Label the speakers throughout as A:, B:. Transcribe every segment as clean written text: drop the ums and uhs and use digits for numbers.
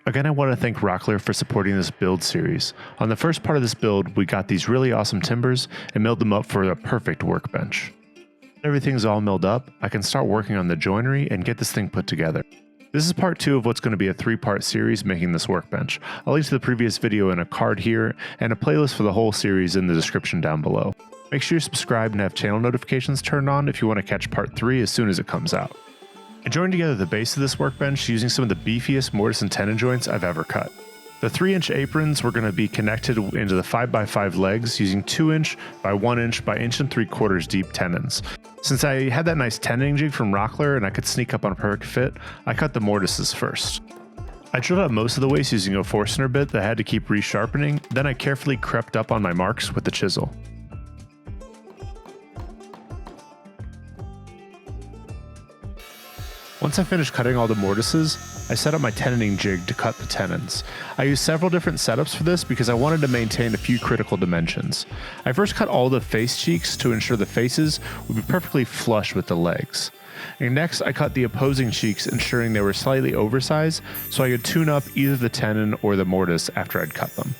A: Again, I want to thank Rockler for supporting this build series. On the first part of this build, we got these really awesome timbers and milled them up for a perfect workbench. Everything's all milled up, I can start working on the joinery and get this thing put together. This is part 2 of what's going to be a 3-part series making this workbench. I'll link to the previous video in a card here and a playlist for the whole series in the description down below. Make sure you subscribe and have channel notifications turned on if you want to catch part 3 as soon as it comes out. I joined together the base of this workbench using some of the beefiest mortise and tenon joints I've ever cut. The 3-inch aprons were going to be connected into the 5x5 legs using 2-inch by 1-inch by 1 3/4 deep tenons. Since I had that nice tenoning jig from Rockler and I could sneak up on a perfect fit, I cut the mortises first. I drilled out most of the waist using a Forstner bit that I had to keep resharpening, then I carefully crept up on my marks with the chisel. Once I finished cutting all the mortises, I set up my tenoning jig to cut the tenons. I used several different setups for this because I wanted to maintain a few critical dimensions. I first cut all the face cheeks to ensure the faces would be perfectly flush with the legs. And next I cut the opposing cheeks, ensuring they were slightly oversized so I could tune up either the tenon or the mortise after I'd cut them.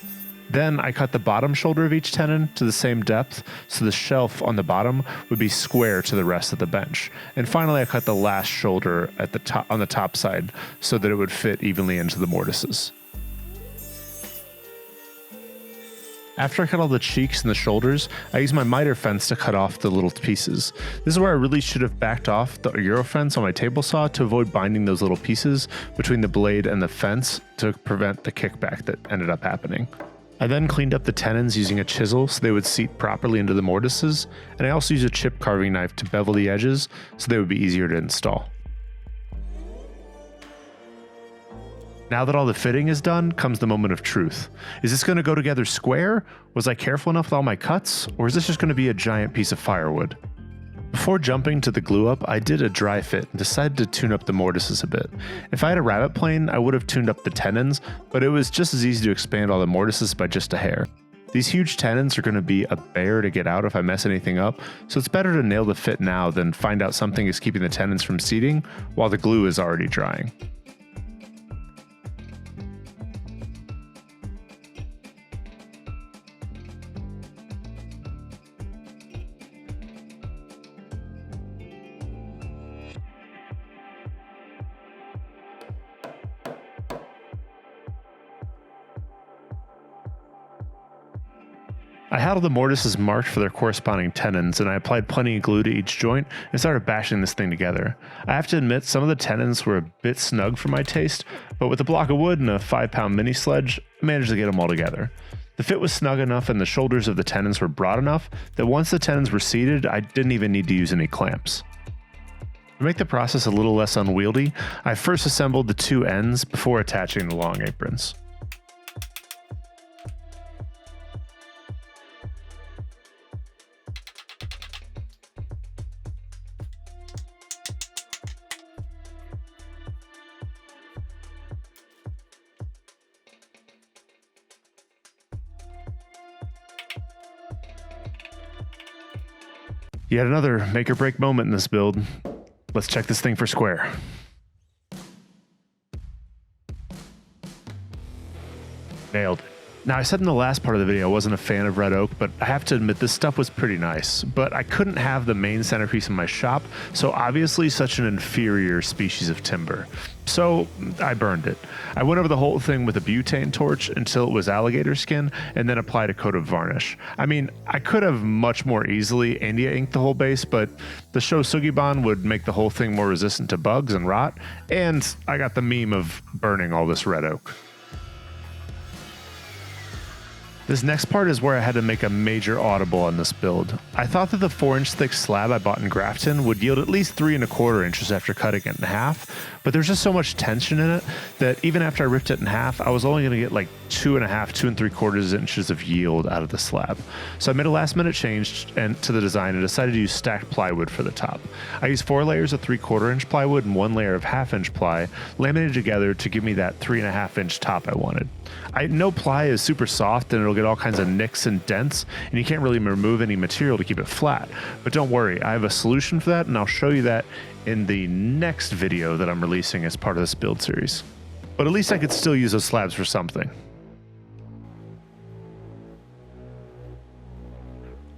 A: Then I cut the bottom shoulder of each tenon to the same depth so the shelf on the bottom would be square to the rest of the bench. And finally I cut the last shoulder at the top, on the top side so that it would fit evenly into the mortises. After I cut all the cheeks and the shoulders, I used my miter fence to cut off the little pieces. This is where I really should have backed off the Euro fence on my table saw to avoid binding those little pieces between the blade and the fence to prevent the kickback that ended up happening. I then cleaned up the tenons using a chisel so they would seat properly into the mortises, and I also used a chip carving knife to bevel the edges so they would be easier to install. Now that all the fitting is done, comes the moment of truth. Is this going to go together square? Was I careful enough with all my cuts? Or is this just going to be a giant piece of firewood? Before jumping to the glue up, I did a dry fit and decided to tune up the mortises a bit. If I had a rabbet plane, I would have tuned up the tenons, but it was just as easy to expand all the mortises by just a hair. These huge tenons are going to be a bear to get out if I mess anything up, so it's better to nail the fit now than find out something is keeping the tenons from seating while the glue is already drying. I had all the mortises marked for their corresponding tenons, and I applied plenty of glue to each joint and started bashing this thing together. I have to admit, some of the tenons were a bit snug for my taste, but with a block of wood and a 5-pound mini sledge, I managed to get them all together. The fit was snug enough and the shoulders of the tenons were broad enough that once the tenons were seated, I didn't even need to use any clamps. To make the process a little less unwieldy, I first assembled the 2 ends before attaching the long aprons. Yet another make or break moment in this build. Let's check this thing for square. Nailed it. Now, I said in the last part of the video I wasn't a fan of red oak, but I have to admit this stuff was pretty nice. But I couldn't have the main centerpiece in my shop, so obviously such an inferior species of timber. So I burned it. I went over the whole thing with a butane torch until it was alligator skin, and then applied a coat of varnish. I mean, I could have much more easily India inked the whole base, but the show Sugiban would make the whole thing more resistant to bugs and rot, and I got the meme of burning all this red oak. This next part is where I had to make a major audible on this build. I thought that the 4-inch thick slab I bought in Grafton would yield at least 3 1/4 inches after cutting it in half, but there's just so much tension in it that even after I ripped it in half, I was only going to get like 2 1/2, 2 3/4 inches of yield out of the slab. So I made a last minute change to the design and decided to use stacked plywood for the top. I used 4 layers of 3/4 inch plywood and 1 layer of 1/2 inch ply laminated together to give me that 3 1/2 inch top I wanted. I know ply is super soft and it'll get all kinds of nicks and dents, and you can't really remove any material to keep it flat. But don't worry, I have a solution for that, and I'll show you that in the next video that I'm releasing as part of this build series. but at least I could still use those slabs for something.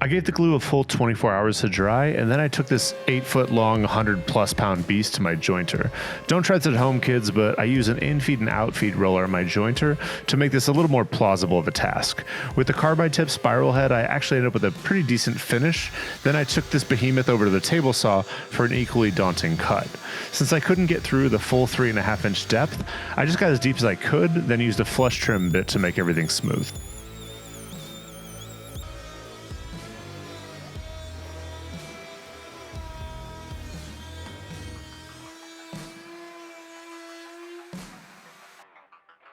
A: I gave the glue a full 24 hours to dry, and then I took this 8-foot long, 100+ pound beast to my jointer. Don't try this at home, kids, but I use an in-feed and out-feed roller on my jointer to make this a little more plausible of a task. With the carbide tip spiral head, I actually ended up with a pretty decent finish. Then I took this behemoth over to the table saw for an equally daunting cut. Since I couldn't get through the full 3.5 inch depth, I just got as deep as I could, then used a flush trim bit to make everything smooth.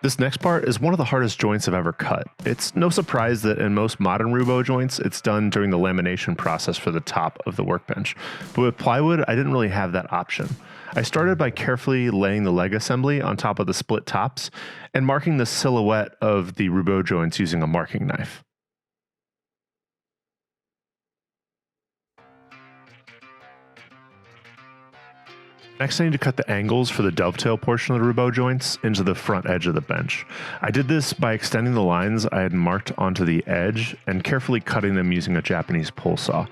A: This next part is one of the hardest joints I've ever cut. It's no surprise that in most modern rubo joints, it's done during the lamination process for the top of the workbench. But with plywood, I didn't really have that option. I started by carefully laying the leg assembly on top of the split tops and marking the silhouette of the rubo joints using a marking knife. Next, I need to cut the angles for the dovetail portion of the rubo joints into the front edge of the bench. I did this by extending the lines I had marked onto the edge and carefully cutting them using a Japanese pole saw.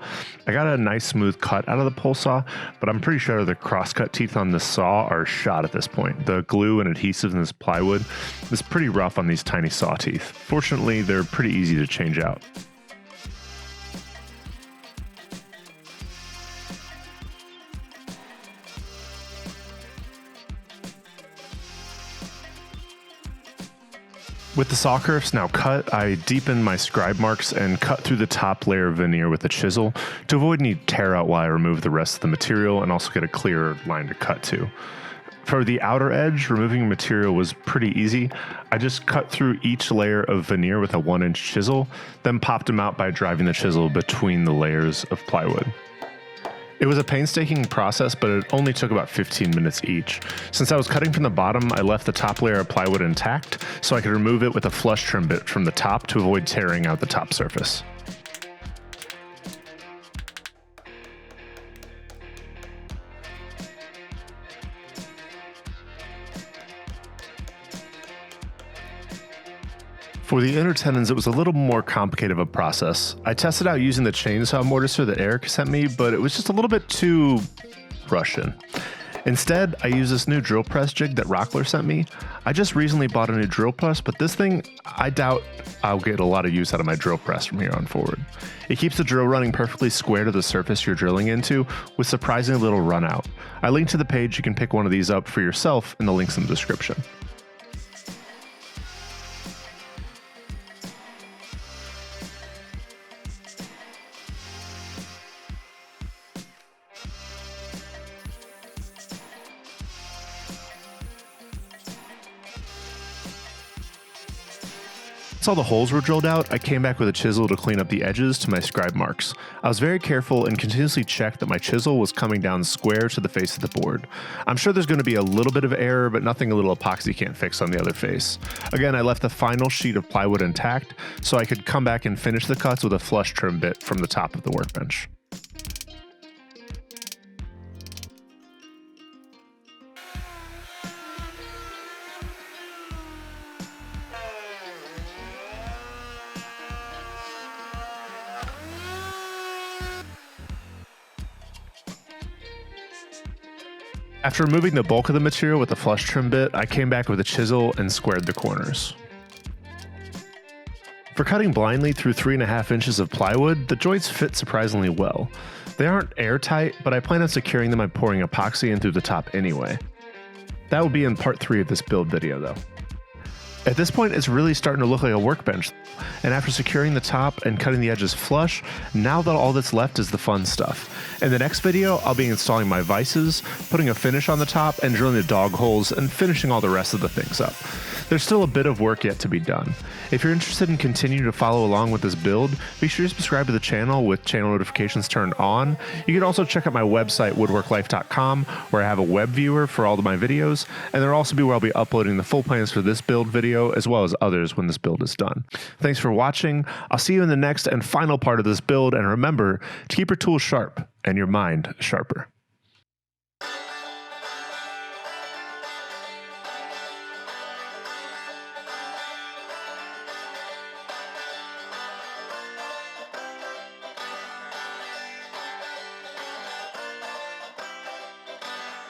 A: I got a nice smooth cut out of the pole saw, but I'm pretty sure the crosscut teeth on this saw are shot at this point. The glue and adhesives in this plywood is pretty rough on these tiny saw teeth. Fortunately, they're pretty easy to change out. With the saw curves now cut, I deepened my scribe marks and cut through the top layer of veneer with a chisel to avoid any tear out while I remove the rest of the material and also get a clearer line to cut to. For the outer edge, removing material was pretty easy. I just cut through each layer of veneer with a 1-inch chisel, then popped them out by driving the chisel between the layers of plywood. It was a painstaking process, but it only took about 15 minutes each. Since I was cutting from the bottom, I left the top layer of plywood intact so I could remove it with a flush trim bit from the top to avoid tearing out the top surface. For the inner tenons, it was a little more complicated of a process. I tested out using the chainsaw mortiser that Eric sent me, but it was just a little bit too Russian. Instead, I used this new drill press jig that Rockler sent me. I just recently bought a new drill press, but this thing, I doubt I'll get a lot of use out of my drill press from here on forward. It keeps the drill running perfectly square to the surface you're drilling into, with surprisingly little run out. I linked to the page you can pick one of these up for yourself in the links in the description. Once all the holes were drilled out, I came back with a chisel to clean up the edges to my scribe marks. I was very careful and continuously checked that my chisel was coming down square to the face of the board. I'm sure there's going to be a little bit of error, but nothing a little epoxy can't fix on the other face. Again, I left the final sheet of plywood intact so I could come back and finish the cuts with a flush trim bit from the top of the workbench. After removing the bulk of the material with a flush trim bit, I came back with a chisel and squared the corners. For cutting blindly through 3.5 inches of plywood, the joints fit surprisingly well. They aren't airtight, but I plan on securing them by pouring epoxy in through the top anyway. That will be in part 3 of this build video though. At this point, it's really starting to look like a workbench, and after securing the top and cutting the edges flush, now that all that's left is the fun stuff. In the next video, I'll be installing my vices, putting a finish on the top, and drilling the dog holes, and finishing all the rest of the things up. There's still a bit of work yet to be done. If you're interested in continuing to follow along with this build, be sure to subscribe to the channel with channel notifications turned on. You can also check out my website, Wood.Work.LIFE.com, where I have a web viewer for all of my videos, and there'll also be where I'll be uploading the full plans for this build video, as well as others when this build is done. Thanks for watching. I'll see you in the next and final part of this build, and remember to keep your tools sharp and your mind sharper.